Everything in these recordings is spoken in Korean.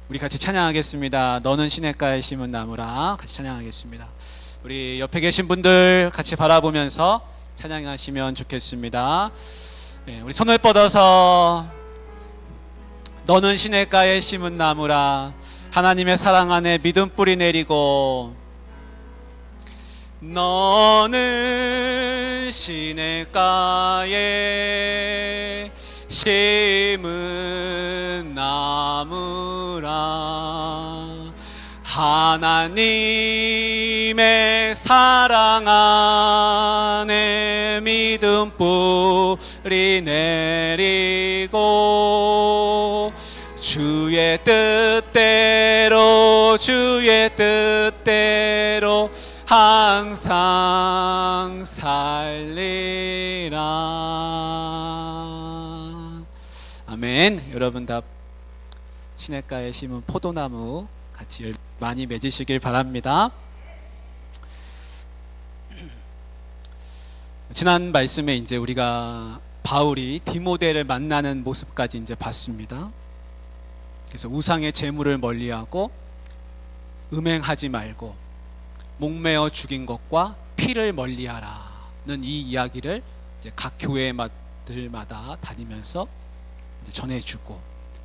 우리 같이 찬양하겠습니다. 너는 시냇가에 심은 나무라. 같이 찬양하겠습니다. 우리 옆에 계신 분들 같이 바라보면서 찬양하시면 좋겠습니다. 우리 손을 뻗어서 너는 시냇가에 심은 나무라. 하나님의 사랑 안에 믿음 뿌리 내리고 너는 시냇가에 심은 나무라. 하나님의 사랑 안에 믿음 뿌리 내리고 주의 뜻대로 항상 살리라. 아멘. 여러분 다 시냇가에 심은 포도나무 같이 많이 맺으시길 바랍니다. 지난 말씀에 이제 우리가 바울이 디모데를 만나는 모습까지 이제 봤습니다. 그래서 우상의 제물을 멀리하고 음행하지 말고 목매어 죽인 것과 피를 멀리하라는 이 이야기를 이제 각 교회들마다 다니면서 이제 전해주고,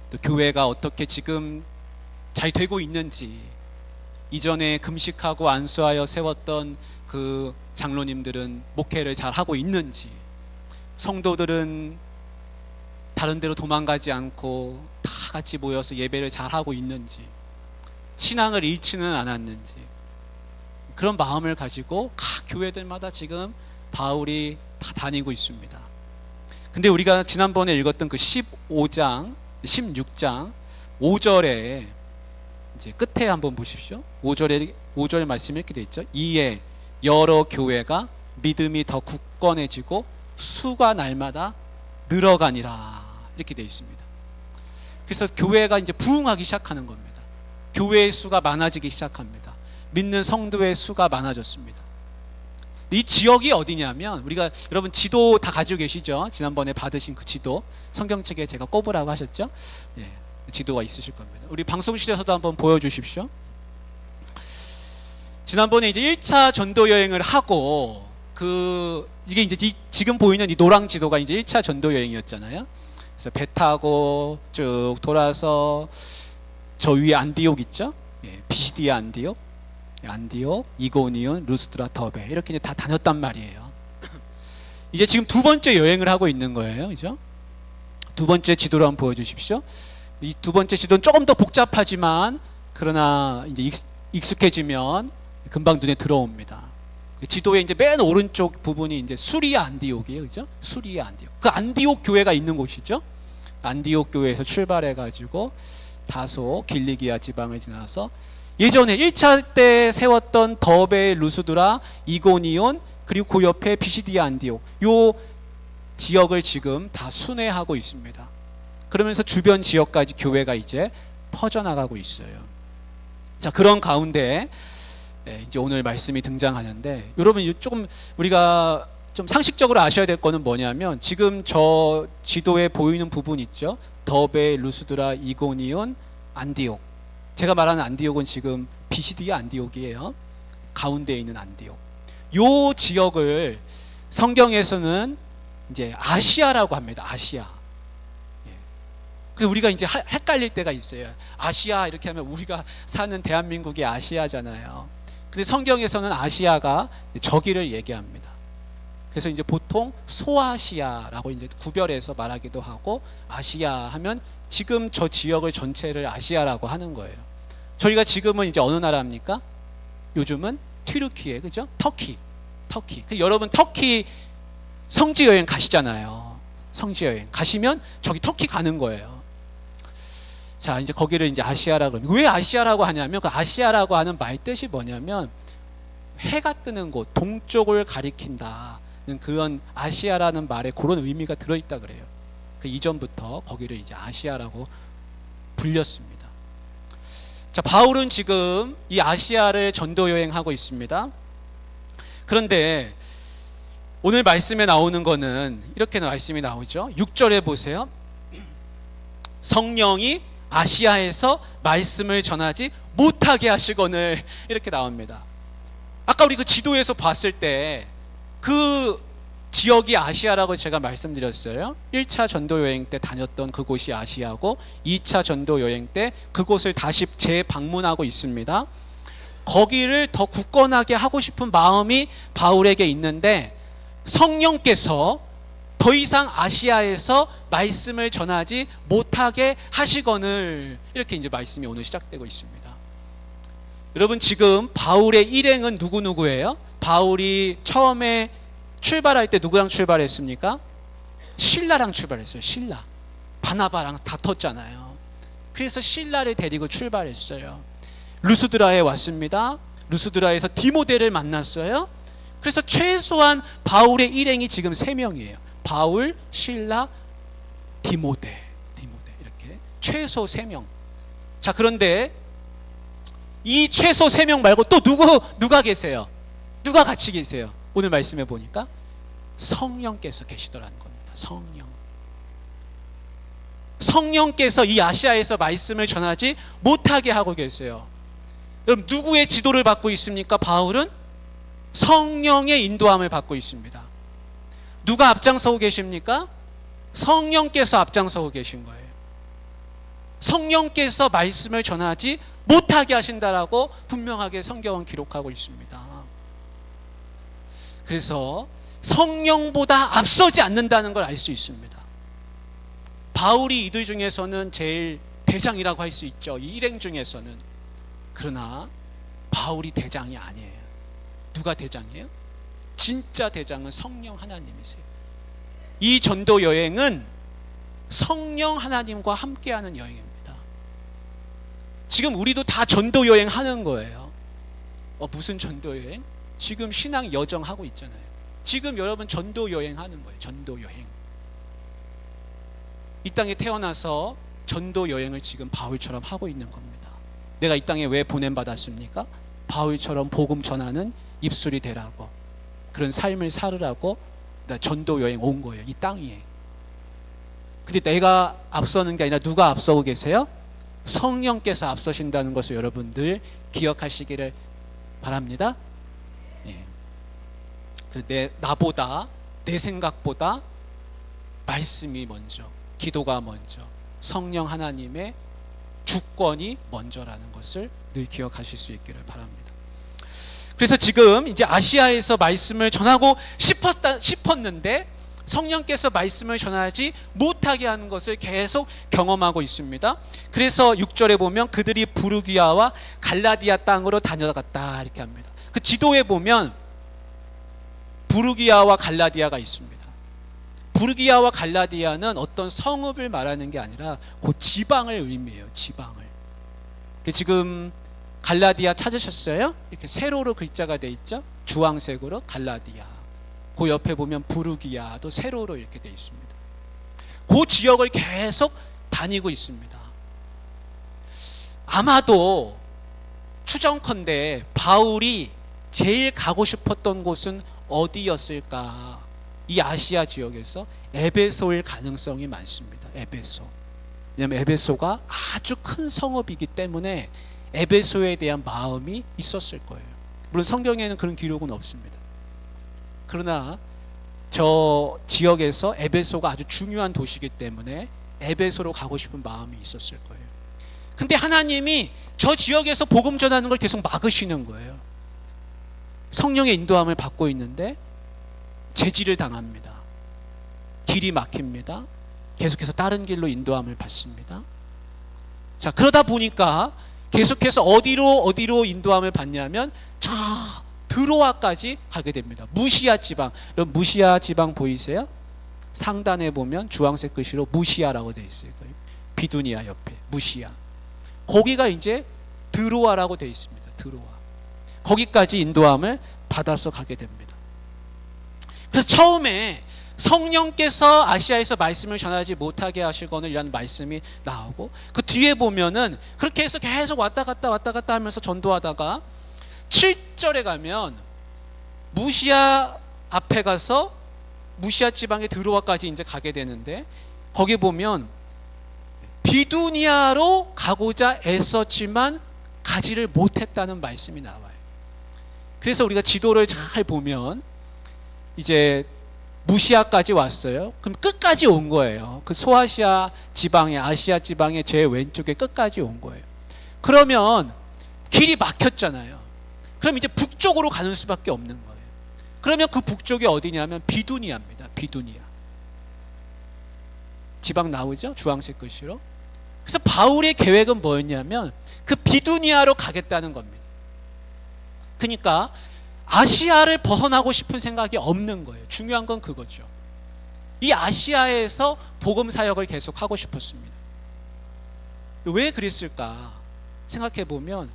또 교회가 어떻게 지금 잘 되고 있는지, 이전에 금식하고 안수하여 세웠던 그 장로님들은 목회를 잘 하고 있는지, 성도들은 다른 데로 도망가지 않고 다 같이 모여서 예배를 잘 하고 있는지, 신앙을 잃지는 않았는지, 그런 마음을 가지고 각 교회들마다 지금 바울이 다 다니고 있습니다. 근데 우리가 지난번에 읽었던 그 15장, 16장 5절에 이제 끝에 한번 보십시오. 5절 말씀이 이렇게 돼 있죠. 이에 여러 교회가 믿음이 더 굳건해지고 수가 날마다 늘어가니라, 이렇게 돼 있습니다. 그래서 교회가 이제 부흥하기 시작하는 겁니다. 교회의 수가 많아지기 시작합니다. 믿는 성도의 수가 많아졌습니다. 이 지역이 어디냐면, 우리가 여러분 지도 다 가지고 계시죠? 지난번에 받으신 그 지도, 성경책에 제가 꼽으라고 하셨죠? 예, 지도가 있으실 겁니다. 우리 방송실에서도 한번 보여주십시오. 지난번에 이제 1차 전도 여행을 하고, 이게 이제 지금 보이는 이 노랑 지도가 이제 1차 전도 여행이었잖아요. 그래서 배 타고 쭉 돌아서 저 위에 안디옥 있죠? 예, 비시디아 안디옥, 이고니온, 루스드라, 더베, 이렇게 이제 다 다녔단 말이에요. 이제 지금 두 번째 여행을 하고 있는 거예요, 그죠? 두 번째 지도를 한번 보여주십시오. 이 두 번째 지도는 조금 더 복잡하지만, 그러나 이제 익숙해지면 금방 눈에 들어옵니다. 지도의 이제 맨 오른쪽 부분이 이제 수리아 안디옥이에요, 그죠? 수리아 안디옥. 그 안디옥 교회가 있는 곳이죠. 안디옥 교회에서 출발해가지고 다소 길리기아 지방을 지나서 예전에 1차 때 세웠던 더베, 루스드라, 이고니온, 그리고 그 옆에 비시디아 안디옥, 요 지역을 지금 다 순회하고 있습니다. 그러면서 주변 지역까지 교회가 이제 퍼져나가고 있어요. 자, 그런 가운데 이제 오늘 말씀이 등장하는데, 여러분 조금 우리가 좀 상식적으로 아셔야 될 거는 뭐냐면, 지금 저 지도에 보이는 부분 있죠? 더베, 루스드라, 이고니온, 안디옥. 제가 말하는 안디옥은 지금 비시디아 안디옥이에요. 가운데에 있는 안디옥. 요 지역을 성경에서는 이제 아시아라고 합니다. 아시아. 그래서 우리가 이제 헷갈릴 때가 있어요. 아시아 이렇게 하면 우리가 사는 대한민국이 아시아잖아요. 근데 성경에서는 아시아가 저기를 얘기합니다. 그래서 이제 보통 소아시아라고 이제 구별해서 말하기도 하고, 아시아 하면 지금 저 지역을 전체를 아시아라고 하는 거예요. 저희가 지금은 이제 어느 나라입니까? 요즘은 튀르키예, 그죠? 터키. 여러분 터키 성지 여행 가시잖아요. 성지 여행 가시면 저기 터키 가는 거예요. 자, 이제 거기를 이제 아시아라고 합니다. 왜 아시아라고 하냐면, 그 아시아라고 하는 말 뜻이 뭐냐면, 해가 뜨는 곳, 동쪽을 가리킨다는 그런 아시아라는 말에 그런 의미가 들어있다 그래요. 그 이전부터 거기를 이제 아시아라고 불렸습니다. 자, 바울은 지금 이 아시아를 전도 여행하고 있습니다. 그런데 오늘 말씀에 나오는 거는 이렇게 말씀이 나오죠. 6절에 보세요. 성령이 아시아에서 말씀을 전하지 못하게 하시거늘 이렇게 나옵니다. 아까 우리 그 지도에서 봤을 때 그 지역이 아시아라고 제가 말씀드렸어요. 1차 전도 여행 때 다녔던 그곳이 아시아고 2차 전도 여행 때 그곳을 다시 재방문하고 있습니다. 거기를 더 굳건하게 하고 싶은 마음이 바울에게 있는데 성령께서 더 이상 아시아에서 말씀을 전하지 못하게 하시거늘 이렇게 이제 말씀이 오늘 시작되고 있습니다. 여러분 지금 바울의 일행은 누구예요? 바울이 처음에 출발할 때 누구랑 출발했습니까? 실라랑 출발했어요. 실라. 바나바랑 다퉜잖아요. 그래서 실라를 데리고 출발했어요. 루스드라에 왔습니다. 루스드라에서 디모데를 만났어요. 그래서 최소한 바울의 일행이 지금 3명이에요. 바울, 실라, 디모데 이렇게 최소 3명. 자, 그런데 이 최소 3명 말고 또 누가 계세요? 누가 같이 계세요? 오늘 말씀해 보니까 성령께서 계시더라는 겁니다. 성령께서 이 아시아에서 말씀을 전하지 못하게 하고 계세요. 여러분 누구의 지도를 받고 있습니까? 바울은 성령의 인도함을 받고 있습니다. 누가 앞장서고 계십니까? 성령께서 앞장서고 계신 거예요. 성령께서 말씀을 전하지 못하게 하신다라고 분명하게 성경은 기록하고 있습니다. 그래서 성령보다 앞서지 않는다는 걸 알 수 있습니다. 바울이 이들 중에서는 제일 대장이라고 할 수 있죠. 이 일행 중에서는. 그러나 바울이 대장이 아니에요. 누가 대장이에요? 진짜 대장은 성령 하나님이세요. 이 전도 여행은 성령 하나님과 함께하는 여행입니다. 지금 우리도 다 전도 여행 하는 거예요. 무슨 전도 여행? 지금 신앙 여정 하고 있잖아요. 지금 여러분 전도 여행 하는 거예요. 전도 여행. 이 땅에 태어나서 전도 여행을 지금 바울처럼 하고 있는 겁니다. 내가 이 땅에 왜 보냄 받았습니까? 바울처럼 복음 전하는 입술이 되라고, 그런 삶을 살으라고 나 전도 여행 온 거예요. 이 땅에. 근데 내가 앞서는 게 아니라 누가 앞서고 계세요? 성령께서 앞서신다는 것을 여러분들 기억하시기를 바랍니다. 나보다, 내 생각보다 말씀이 먼저, 기도가 먼저, 성령 하나님의 주권이 먼저라는 것을 늘 기억하실 수 있기를 바랍니다. 그래서 지금 이제 아시아에서 말씀을 전하고 싶었는데 성령께서 말씀을 전하지 못하게 하는 것을 계속 경험하고 있습니다. 그래서 6절에 보면 그들이 부르기아와 갈라디아 땅으로 다녀갔다 이렇게 합니다. 그 지도에 보면 부르기아와 갈라디아가 있습니다. 부르기아와 갈라디아는 어떤 성읍을 말하는 게 아니라 그 지방을 의미해요. 지방을. 지금 갈라디아 찾으셨어요? 이렇게 세로로 글자가 돼 있죠? 주황색으로 갈라디아. 그 옆에 보면 부르기아도 세로로 이렇게 돼 있습니다. 그 지역을 계속 다니고 있습니다. 아마도 추정컨대 바울이 제일 가고 싶었던 곳은 어디였을까? 이 아시아 지역에서 에베소일 가능성이 많습니다. 에베소. 왜냐하면 에베소가 아주 큰 성읍이기 때문에 에베소에 대한 마음이 있었을 거예요. 물론 성경에는 그런 기록은 없습니다. 그러나 저 지역에서 에베소가 아주 중요한 도시이기 때문에 에베소로 가고 싶은 마음이 있었을 거예요. 근데 하나님이 저 지역에서 복음 전하는 걸 계속 막으시는 거예요. 성령의 인도함을 받고 있는데 제지를 당합니다. 길이 막힙니다. 계속해서 다른 길로 인도함을 받습니다. 자, 그러다 보니까 계속해서 어디로 인도함을 받냐면 저 드로아까지 가게 됩니다. 무시아 지방. 여러분 무시아 지방 보이세요? 상단에 보면 주황색 글씨로 무시아라고 되어 있어요. 비두니아 옆에 무시아. 거기가 이제 드로아라고 되어 있습니다. 드로아. 거기까지 인도함을 받아서 가게 됩니다. 그래서 처음에 성령께서 아시아에서 말씀을 전하지 못하게 하시거늘이라는 말씀이 나오고 그 뒤에 보면은 그렇게 해서 계속 왔다 갔다 하면서 전도하다가 7절에 가면 무시아 앞에 가서 무시아 지방의 드로아까지 이제 가게 되는데 거기 보면 비두니아로 가고자 애썼지만 가지를 못했다는 말씀이 나와요. 그래서 우리가 지도를 잘 보면 이제 무시아까지 왔어요. 그럼 끝까지 온 거예요. 그 소아시아 지방에, 아시아 지방의 제일 왼쪽에 끝까지 온 거예요. 그러면 길이 막혔잖아요. 그럼 이제 북쪽으로 가는 수밖에 없는 거예요. 그러면 그 북쪽이 어디냐면 비두니아입니다. 비두니아. 지방 나오죠? 주황색 글씨로. 그래서 바울의 계획은 뭐였냐면 그 비두니아로 가겠다는 겁니다. 그러니까 아시아를 벗어나고 싶은 생각이 없는 거예요. 중요한 건 그거죠. 이 아시아에서 복음 사역을 계속 하고 싶었습니다. 왜 그랬을까 생각해 보면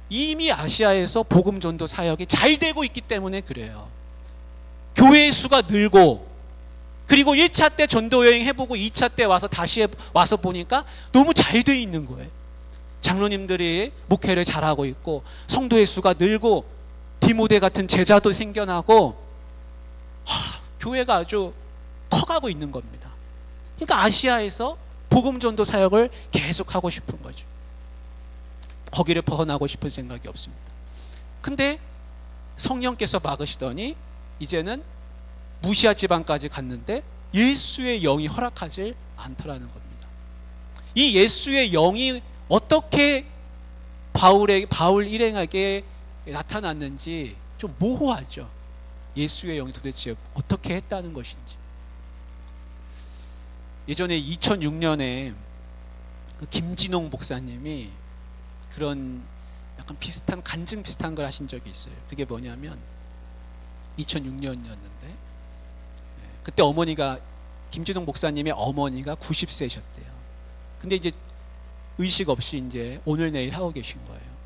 이미 아시아에서 복음 전도 사역이 잘 되고 있기 때문에 그래요. 교회의 수가 늘고, 그리고 1차 때 전도 여행 해보고 2차 때 와서 다시 와서 보니까 너무 잘 돼 있는 거예요. 장로님들이 목회를 잘하고 있고, 성도의 수가 늘고, 디모데 같은 제자도 생겨나고, 교회가 아주 커가고 있는 겁니다. 그러니까 아시아에서 복음 전도 사역을 계속 하고 싶은 거죠. 거기를 벗어나고 싶은 생각이 없습니다. 근데 성령께서 막으시더니 이제는 무시아 지방까지 갔는데 예수의 영이 허락하지 않더라는 겁니다. 이 예수의 영이 어떻게 바울 일행에게 나타났는지 좀 모호하죠. 예수의 영이 도대체 어떻게 했다는 것인지. 예전에 2006년에 그 김진홍 목사님이 그런 약간 비슷한, 간증 비슷한 걸 하신 적이 있어요. 그게 뭐냐면 2006년이었는데 그때 어머니가, 김진홍 목사님의 어머니가 90세셨대요. 근데 이제 의식 없이 이제 오늘 내일 하고 계신 거예요.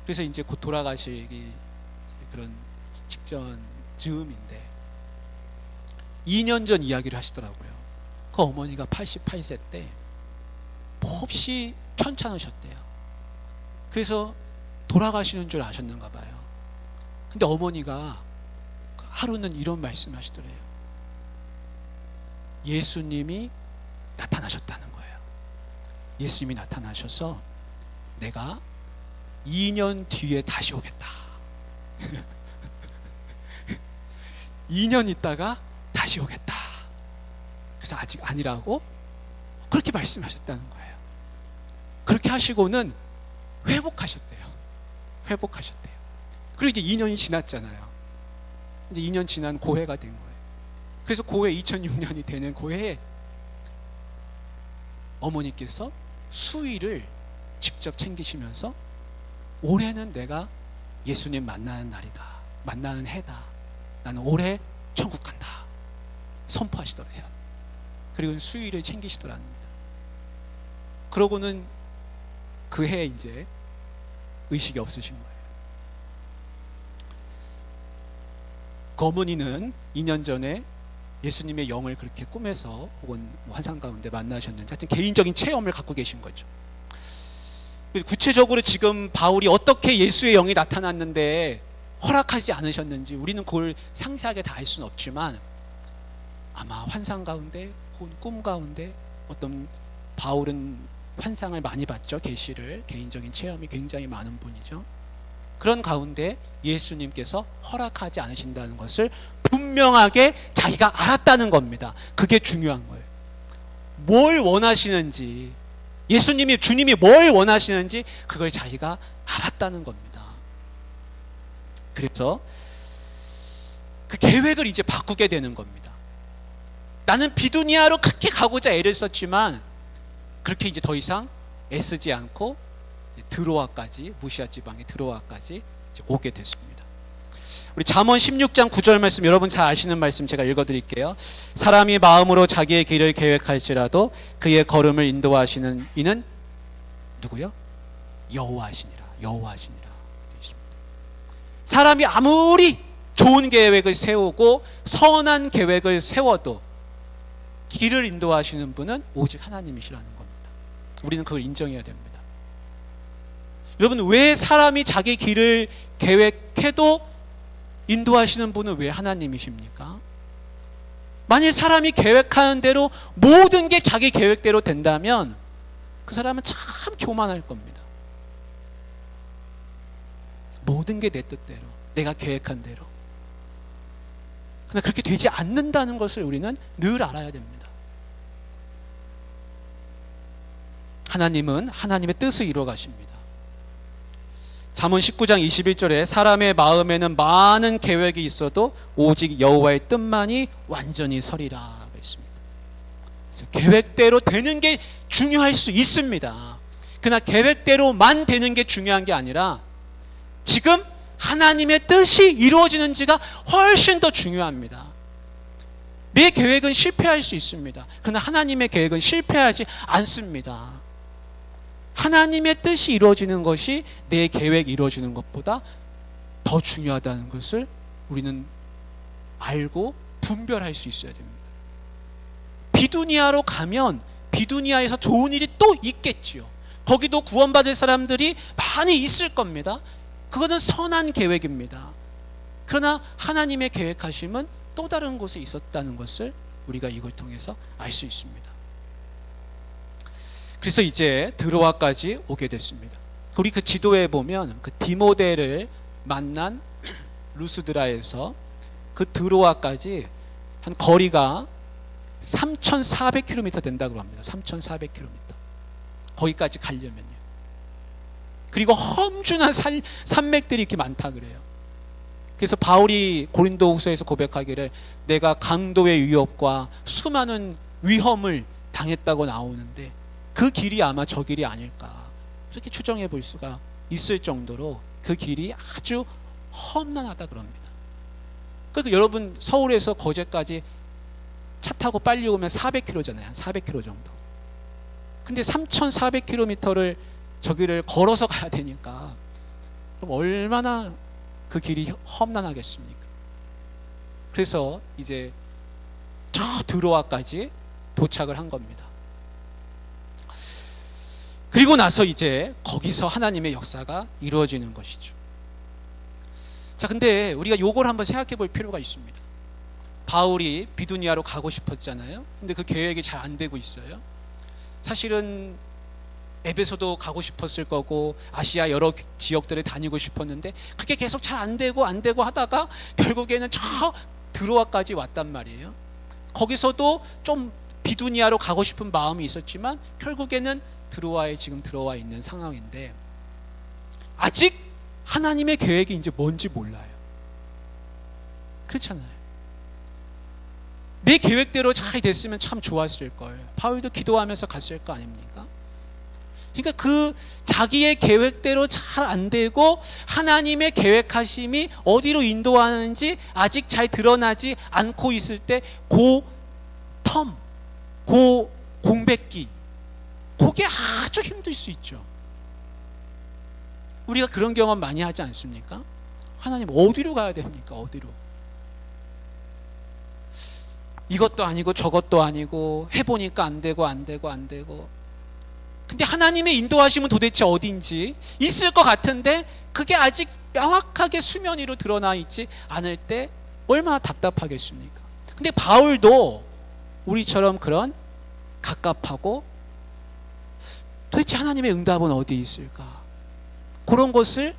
그래서 이제 곧 돌아가시기 그런 직전 즈음인데 2년 전 이야기를 하시더라고요. 그 어머니가 88세 때 몹시 편찮으셨대요. 그래서 돌아가시는 줄 아셨는가 봐요. 근데 어머니가 하루는 이런 말씀 하시더래요. 예수님이 나타나셨다는 거예요. 예수님이 나타나셔서 내가 2년 뒤에 다시 오겠다. 2년 있다가 다시 오겠다. 그래서 아직 아니라고 그렇게 말씀하셨다는 거예요. 그렇게 하시고는 회복하셨대요. 회복하셨대요. 그리고 이제 2년이 지났잖아요. 이제 2년 지난 고해가 된 거예요. 그래서 고해 2006년이 되는 고해에 어머니께서 수의를 직접 챙기시면서 올해는 내가 예수님 만나는 날이다. 만나는 해다. 나는 올해 천국 간다. 선포하시더래요. 그리고 수의를 챙기시더랍니다. 그러고는 그 해에 이제 의식이 없으신 거예요. 그 어머니는 2년 전에 예수님의 영을 그렇게 꿈에서 혹은 환상 가운데 만나셨는지 하여튼 개인적인 체험을 갖고 계신 거죠. 구체적으로 지금 바울이 어떻게 예수의 영이 나타났는데 허락하지 않으셨는지 우리는 그걸 상세하게 다 알 수는 없지만 아마 환상 가운데 혹은 꿈 가운데 어떤, 바울은 환상을 많이 봤죠. 계시를, 개인적인 체험이 굉장히 많은 분이죠. 그런 가운데 예수님께서 허락하지 않으신다는 것을 분명하게 자기가 알았다는 겁니다. 그게 중요한 거예요. 뭘 원하시는지, 예수님이, 주님이 뭘 원하시는지 그걸 자기가 알았다는 겁니다. 그래서 그 계획을 이제 바꾸게 되는 겁니다. 나는 비두니아로 그렇게 가고자 애를 썼지만 그렇게 이제 더 이상 애쓰지 않고 드로아까지, 무시아 지방의 드로아까지 오게 됐습니다. 우리 잠언 16장 9절 말씀, 여러분 잘 아시는 말씀 제가 읽어드릴게요. 사람이 마음으로 자기의 길을 계획할지라도 그의 걸음을 인도하시는 이는 누구요? 여호와시니라. 여호와시니라. 사람이 아무리 좋은 계획을 세우고 선한 계획을 세워도 길을 인도하시는 분은 오직 하나님이시라는 겁니다. 우리는 그걸 인정해야 됩니다. 여러분, 왜 사람이 자기 길을 계획해도 인도하시는 분은 왜 하나님이십니까? 만일 사람이 계획하는 대로 모든 게 자기 계획대로 된다면 그 사람은 참 교만할 겁니다. 모든 게 내 뜻대로, 내가 계획한 대로. 그러나 그렇게 되지 않는다는 것을 우리는 늘 알아야 됩니다. 하나님은 하나님의 뜻을 이루어 가십니다. 잠언 19장 21절에 사람의 마음에는 많은 계획이 있어도 오직 여호와의 뜻만이 완전히 서리라 했습니다. 그래서 계획대로 되는 게 중요할 수 있습니다. 그러나 계획대로만 되는 게 중요한 게 아니라 지금 하나님의 뜻이 이루어지는지가 훨씬 더 중요합니다. 내 계획은 실패할 수 있습니다. 그러나 하나님의 계획은 실패하지 않습니다. 하나님의 뜻이 이루어지는 것이 내 계획이 이루어지는 것보다 더 중요하다는 것을 우리는 알고 분별할 수 있어야 됩니다. 비두니아로 가면 비두니아에서 좋은 일이 또 있겠지요. 거기도 구원받을 사람들이 많이 있을 겁니다. 그것은 선한 계획입니다. 그러나 하나님의 계획하심은 또 다른 곳에 있었다는 것을 우리가 이걸 통해서 알 수 있습니다. 그래서 이제 드로아까지 오게 됐습니다. 우리 그 지도에 보면 그 디모데를 만난 루스드라에서 그 드로아까지 한 거리가 3,400km 된다고 합니다. 3,400km. 거기까지 가려면요. 그리고 험준한 산맥들이 이렇게 많다 그래요. 그래서 바울이 고린도후서에서 고백하기를 내가 강도의 위협과 수많은 위험을 당했다고 나오는데 그 길이 아마 저 길이 아닐까 그렇게 추정해 볼 수가 있을 정도로 그 길이 아주 험난하다 그럽니다. 그러니까 여러분 서울에서 거제까지 차 타고 빨리 오면 400km잖아요. 한 400km 정도. 근데 3,400km를 저기를 걸어서 가야 되니까 그럼 얼마나 그 길이 험난하겠습니까? 그래서 이제 저 드로아까지 도착을 한 겁니다. 그리고 나서 이제 거기서 하나님의 역사가 이루어지는 것이죠. 자, 근데 우리가 요걸 한번 생각해 볼 필요가 있습니다. 바울이 비두니아로 가고 싶었잖아요. 근데 그 계획이 잘 안 되고 있어요. 사실은 에베소도 가고 싶었을 거고 아시아 여러 지역들을 다니고 싶었는데 그게 계속 잘 안 되고 하다가 결국에는 저 드로아까지 왔단 말이에요. 거기서도 좀 비두니아로 가고 싶은 마음이 있었지만 결국에는 드로아에 지금 들어와 있는 상황인데 아직 하나님의 계획이 이제 뭔지 몰라요. 그렇잖아요. 내 계획대로 잘 됐으면 참 좋았을 거예요. 바울도 기도하면서 갔을 거 아닙니까? 그러니까 그 자기의 계획대로 잘 안 되고 하나님의 계획하심이 어디로 인도하는지 아직 잘 드러나지 않고 있을 때 고 공백기 그게 아주 힘들 수 있죠. 우리가 그런 경험 많이 하지 않습니까? 하나님 어디로 가야 됩니까? 어디로? 이것도 아니고 저것도 아니고 해보니까 안 되고 근데 하나님의 인도하심은 도대체 어딘지 있을 것 같은데 그게 아직 명확하게 수면 위로 드러나 있지 않을 때 얼마나 답답하겠습니까? 근데 바울도 우리처럼 그런 갑갑하고 도대체 하나님의 응답은 어디 있을까? 그런 것을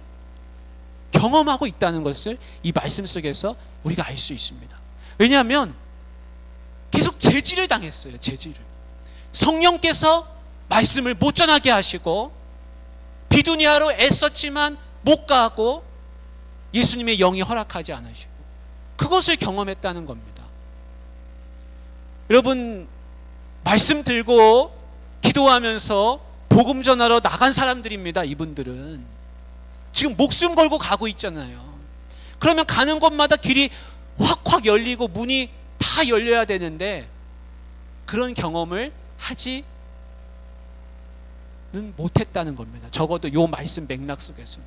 경험하고 있다는 것을 이 말씀 속에서 우리가 알 수 있습니다. 왜냐하면 계속 제지를 당했어요. 제지를. 성령께서 말씀을 못 전하게 하시고 비두니아로 애썼지만 못 가고 예수님의 영이 허락하지 않으시고 그것을 경험했다는 겁니다. 여러분 말씀 들고 기도하면서 복음 전하러 나간 사람들입니다. 이분들은 지금 목숨 걸고 가고 있잖아요. 그러면 가는 곳마다 길이 확확 열리고 문이 다 열려야 되는데 그런 경험을 하지는 못했다는 겁니다. 적어도 요 말씀 맥락 속에서는.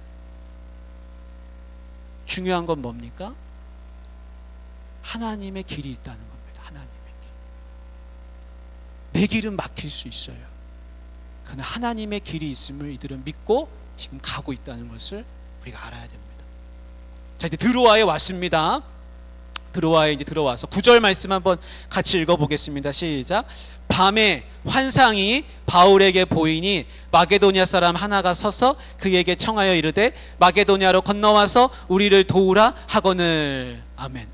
중요한 건 뭡니까? 하나님의 길이 있다는 겁니다. 하나님의 길. 내 길은 막힐 수 있어요. 그러나 하나님의 길이 있음을 이들은 믿고 지금 가고 있다는 것을 우리가 알아야 됩니다. 자, 이제 드로아에 왔습니다. 드로아에 이제 들어와서 9절 말씀 한번 같이 읽어보겠습니다. 시작. 밤에 환상이 바울에게 보이니 마게도냐 사람 하나가 서서 그에게 청하여 이르되 마게도냐로 건너와서 우리를 도우라 하거늘. 아멘.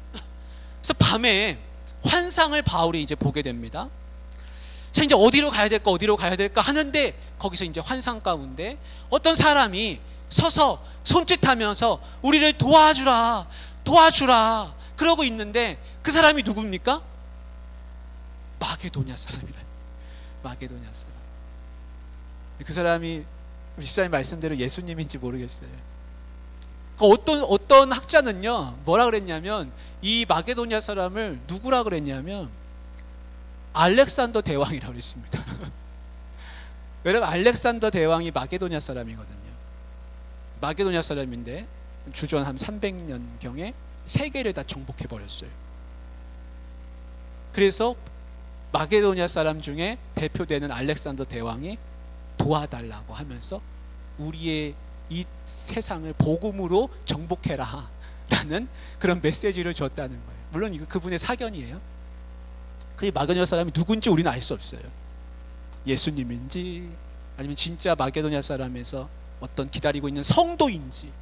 그래서 밤에 환상을 바울이 이제 보게 됩니다. 자, 이제 어디로 가야 될까 하는데 거기서 이제 환상 가운데 어떤 사람이 서서 손짓하면서 우리를 도와주라 그러고 있는데 그 사람이 누굽니까? 마게도냐 사람이라. 마게도냐 사람. 그 사람이 집사님 말씀대로 예수님인지 모르겠어요. 어떤 학자는요 뭐라 그랬냐면 이 마게도냐 사람을 누구라 그랬냐면 알렉산더 대왕이라고 그랬습니다. 여러분, 알렉산더 대왕이 마게도냐 사람이거든요. 마게도냐 사람인데 주전 한 300년경에 세계를 다 정복해 버렸어요. 그래서 마게도냐 사람 중에 대표되는 알렉산더 대왕이 도와달라고 하면서 우리의 이 세상을 복음으로 정복해라 라는 그런 메시지를 줬다는 거예요. 물론 이거 그분의 사견이에요. 그 마게도냐 사람이 누군지 우리는 알 수 없어요. 예수님인지 아니면 진짜 마게도냐 사람에서 어떤 기다리고 있는 성도인지.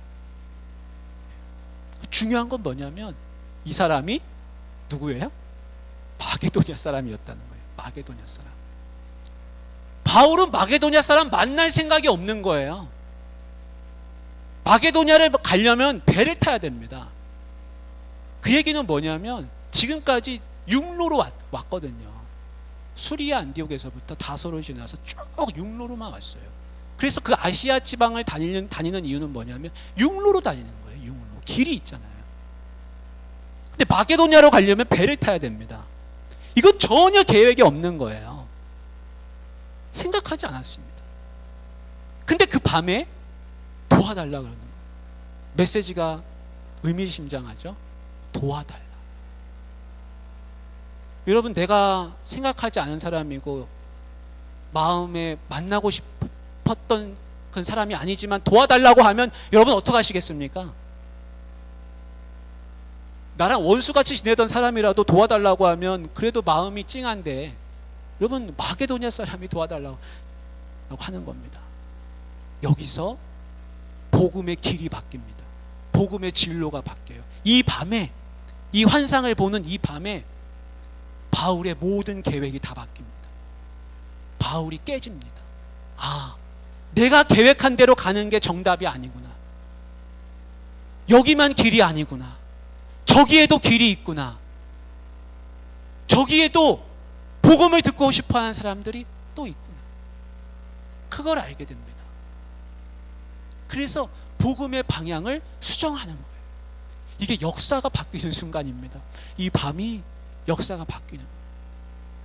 중요한 건 뭐냐면 이 사람이 누구예요? 마게도냐 사람이었다는 거예요. 마게도냐 사람. 바울은 마게도냐 사람 만날 생각이 없는 거예요. 마게도냐를 가려면 배를 타야 됩니다. 그 얘기는 뭐냐면 지금까지 육로로 왔거든요. 수리아 안디옥에서부터 다소를 지나서 쭉 육로로만 왔어요. 그래서 그 아시아 지방을 다니는 이유는 뭐냐면 육로로 다니는 거예요. 육로. 길이 있잖아요. 근데 마게도냐로 가려면 배를 타야 됩니다. 이건 전혀 계획이 없는 거예요. 생각하지 않았습니다. 근데 그 밤에 도와달라 그러는 거예요. 메시지가 의미심장하죠. 도와달라. 여러분, 내가 생각하지 않은 사람이고 마음에 만나고 싶었던 그런 사람이 아니지만 도와달라고 하면 여러분 어떻게 하시겠습니까? 나랑 원수같이 지내던 사람이라도 도와달라고 하면 그래도 마음이 찡한데 여러분, 마게도냐 사람이 도와달라고 하는 겁니다. 여기서 복음의 길이 바뀝니다. 복음의 진로가 바뀌어요. 이 밤에, 이 환상을 보는 이 밤에 바울의 모든 계획이 다 바뀝니다. 바울이 깨집니다. 아, 내가 계획한 대로 가는 게 정답이 아니구나. 여기만 길이 아니구나. 저기에도 길이 있구나. 저기에도 복음을 듣고 싶어하는 사람들이 또 있구나. 그걸 알게 됩니다. 그래서 복음의 방향을 수정하는 거예요. 이게 역사가 바뀌는 순간입니다. 이 밤이 역사가 바뀌는 거예요.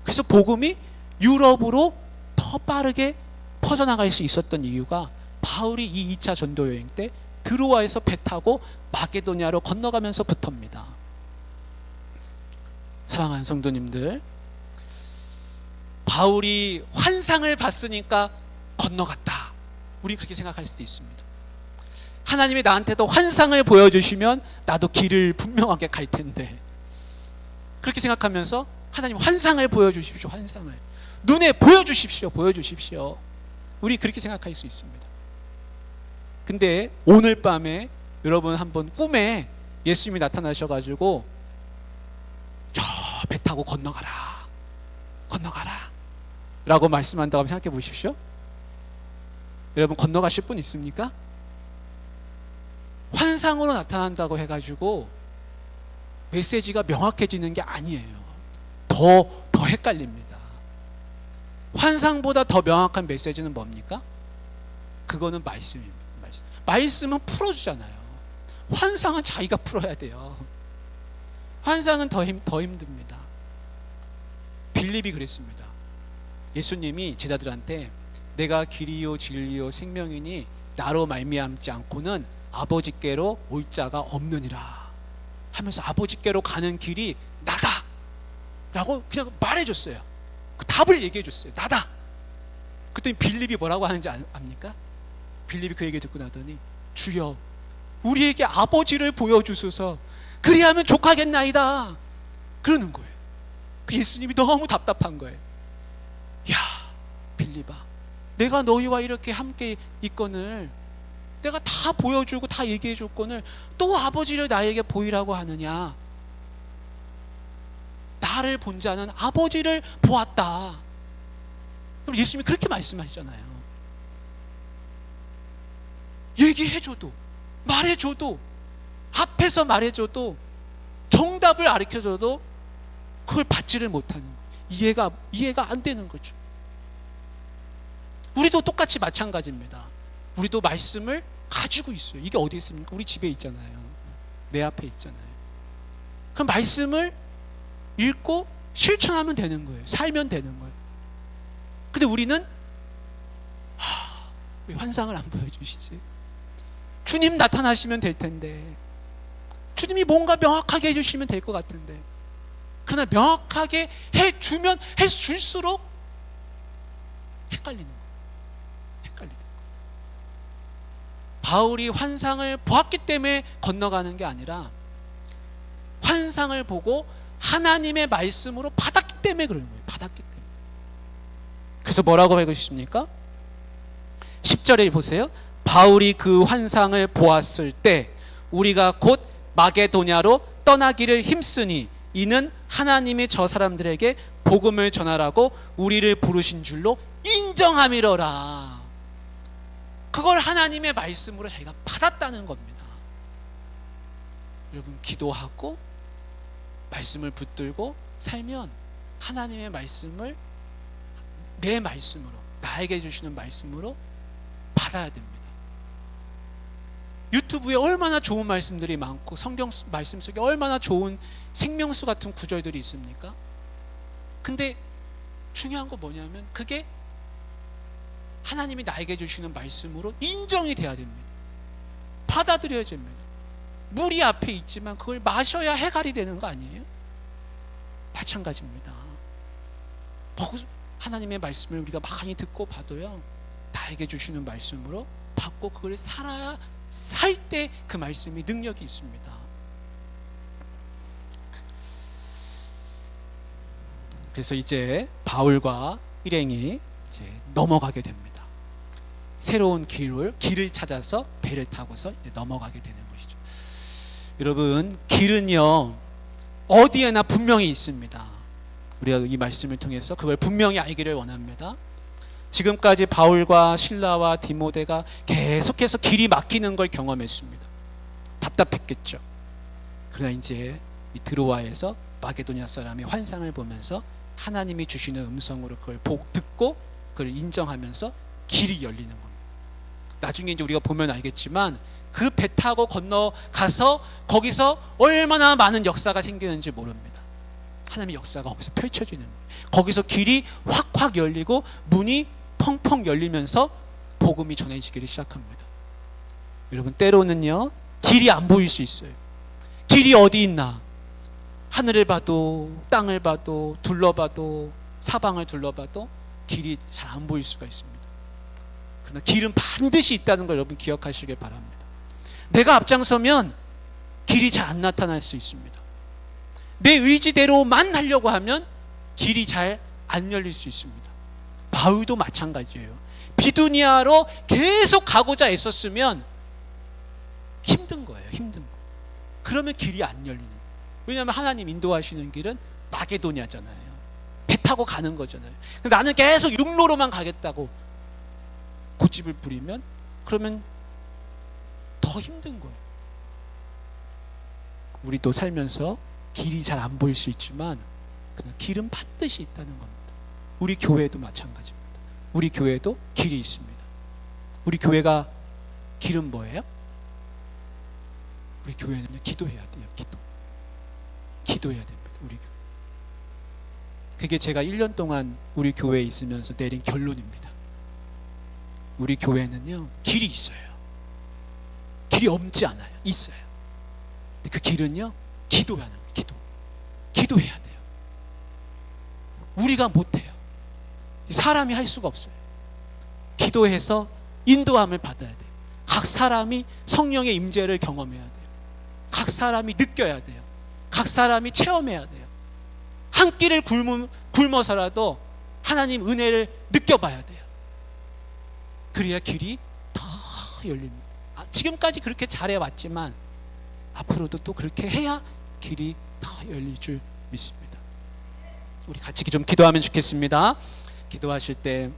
그래서 복음이 유럽으로 더 빠르게 퍼져나갈 수 있었던 이유가 바울이 이 2차 전도 여행 때 드로아에서 배 타고 마게도냐로 건너가면서부터입니다. 사랑하는 성도님들, 바울이 환상을 봤으니까 건너갔다. 우리 그렇게 생각할 수도 있습니다. 하나님이 나한테도 환상을 보여주시면 나도 길을 분명하게 갈 텐데, 그렇게 생각하면서 하나님 환상을 보여주십시오. 환상을 눈에 보여주십시오. 우리 그렇게 생각할 수 있습니다. 근데 오늘 밤에 여러분 한번 꿈에 예수님이 나타나셔가지고 저 배 타고 건너가라 라고 말씀한다고 생각해 보십시오. 여러분, 건너가실 분 있습니까? 환상으로 나타난다고 해가지고 메시지가 명확해지는 게 아니에요. 더 헷갈립니다. 환상보다 더 명확한 메시지는 뭡니까? 그거는 말씀입니다. 말씀은 풀어주잖아요. 환상은 자기가 풀어야 돼요. 환상은 더 힘듭니다. 빌립이 그랬습니다. 예수님이 제자들한테 내가 길이요 진리요 생명이니 나로 말미암지 않고는 아버지께로 올 자가 없느니라 하면서 아버지께로 가는 길이 나다 라고 그냥 말해줬어요. 그 답을 얘기해줬어요. 나다. 그랬더니 빌립이 뭐라고 하는지 압니까? 빌립이 그 얘기 듣고 나더니 주여, 우리에게 아버지를 보여주소서. 그리하면 족하겠나이다. 그러는 거예요. 그 예수님이 너무 답답한 거예요. 야, 빌립아, 내가 너희와 이렇게 함께 있거늘 내가 다 보여주고 다 얘기해 줬거늘 또 아버지를 나에게 보이라고 하느냐. 나를 본 자는 아버지를 보았다. 그럼 예수님이 그렇게 말씀하시잖아요. 얘기해줘도, 말해줘도, 앞에서 말해줘도, 정답을 가르쳐줘도 그걸 받지를 못하는 거예요. 이해가 안 되는 거죠. 우리도 똑같이 마찬가지입니다. 우리도 말씀을 가지고 있어요. 이게 어디 있습니까? 우리 집에 있잖아요. 내 앞에 있잖아요. 그 말씀을 읽고 실천하면 되는 거예요. 살면 되는 거예요. 근데 우리는 왜 환상을 안 보여주시지? 주님 나타나시면 될 텐데, 주님이 뭔가 명확하게 해주시면 될 것 같은데, 그러나 명확하게 해주면 해줄수록 헷갈리는 거예요. 헷갈리는 거예요. 바울이 환상을 보았기 때문에 건너가는 게 아니라 환상을 보고 하나님의 말씀으로 받았기 때문에 그러는 거예요. 받았기 때문에. 그래서 뭐라고 하고 싶습니까? 10절에 보세요. 바울이 그 환상을 보았을 때 우리가 곧 마게도냐로 떠나기를 힘쓰니 이는 하나님이 저 사람들에게 복음을 전하라고 우리를 부르신 줄로 인정함이러라. 그걸 하나님의 말씀으로 자기가 받았다는 겁니다. 여러분, 기도하고 말씀을 붙들고 살면 하나님의 말씀을 내 말씀으로, 나에게 주시는 말씀으로 받아야 됩니다. 유튜브에 얼마나 좋은 말씀들이 많고 성경 말씀 속에 얼마나 좋은 생명수 같은 구절들이 있습니까? 근데 중요한 거 뭐냐면 그게 하나님이 나에게 주시는 말씀으로 인정이 돼야 됩니다. 받아들여야 됩니다. 물이 앞에 있지만 그걸 마셔야 해갈이 되는 거 아니에요? 마찬가지입니다. 하나님의 말씀을 우리가 많이 듣고 봐도요, 나에게 주시는 말씀으로 받고 그걸 살아야 살 때 그 말씀이 능력이 있습니다. 그래서 이제 바울과 일행이 이제 넘어가게 됩니다. 새로운 길을 찾아서 배를 타고서 이제 넘어가게 되는 것이죠. 여러분, 길은요 어디에나 분명히 있습니다. 우리가 이 말씀을 통해서 그걸 분명히 알기를 원합니다. 지금까지 바울과 실라와 디모데가 계속해서 길이 막히는 걸 경험했습니다. 답답했겠죠. 그러나 이제 이 드로아에서 마게도냐 사람의 환상을 보면서 하나님이 주시는 음성으로 그걸 듣고 그걸 인정하면서 길이 열리는 겁니다. 나중에 이제 우리가 보면 알겠지만 그 배 타고 건너가서 거기서 얼마나 많은 역사가 생기는지 모릅니다. 하나님의 역사가 거기서 펼쳐지는 거예요. 거기서 길이 확확 열리고 문이 펑펑 열리면서 복음이 전해지기를 시작합니다. 여러분, 때로는요 길이 안 보일 수 있어요. 길이 어디 있나? 하늘을 봐도 땅을 봐도 둘러봐도 사방을 둘러봐도 길이 잘 안 보일 수가 있습니다. 그러나 길은 반드시 있다는 걸 여러분 기억하시길 바랍니다. 내가 앞장서면 길이 잘 안 나타날 수 있습니다. 내 의지대로만 하려고 하면 길이 잘 안 열릴 수 있습니다. 바울도 마찬가지예요. 비두니아로 계속 가고자 애썼으면 힘든 거예요. 힘든 거. 그러면 길이 안 열리는 거예요. 왜냐하면 하나님 인도하시는 길은 마게도냐잖아요. 배 타고 가는 거잖아요. 근데 나는 계속 육로로만 가겠다고 고집을 부리면 그러면 더 힘든 거예요. 우리도 살면서 길이 잘 안 보일 수 있지만 그냥 길은 반드시 있다는 겁니다. 우리 교회도 마찬가지입니다. 우리 교회도 길이 있습니다. 우리 교회가 길은 뭐예요? 우리 교회는요, 기도해야 돼요. 기도해야 됩니다. 우리 교회. 그게 제가 1년 동안 우리 교회에 있으면서 내린 결론입니다. 우리 교회는요 길이 있어요. 길이 없지 않아요. 있어요. 근데 그 길은요 기도하는 거예요. 기도해야 돼요. 우리가 못해요. 사람이 할 수가 없어요. 기도해서 인도함을 받아야 돼요. 각 사람이 성령의 임재를 경험해야 돼요. 각 사람이 느껴야 돼요. 각 사람이 체험해야 돼요. 한 끼를 굶어서라도 하나님 은혜를 느껴봐야 돼요. 그래야 길이 더 열립니다. 지금까지 그렇게 잘해왔지만 앞으로도 또 그렇게 해야 길이 더 열릴 줄 믿습니다. 우리 같이 좀 기도하면 좋겠습니다. 기도하실 때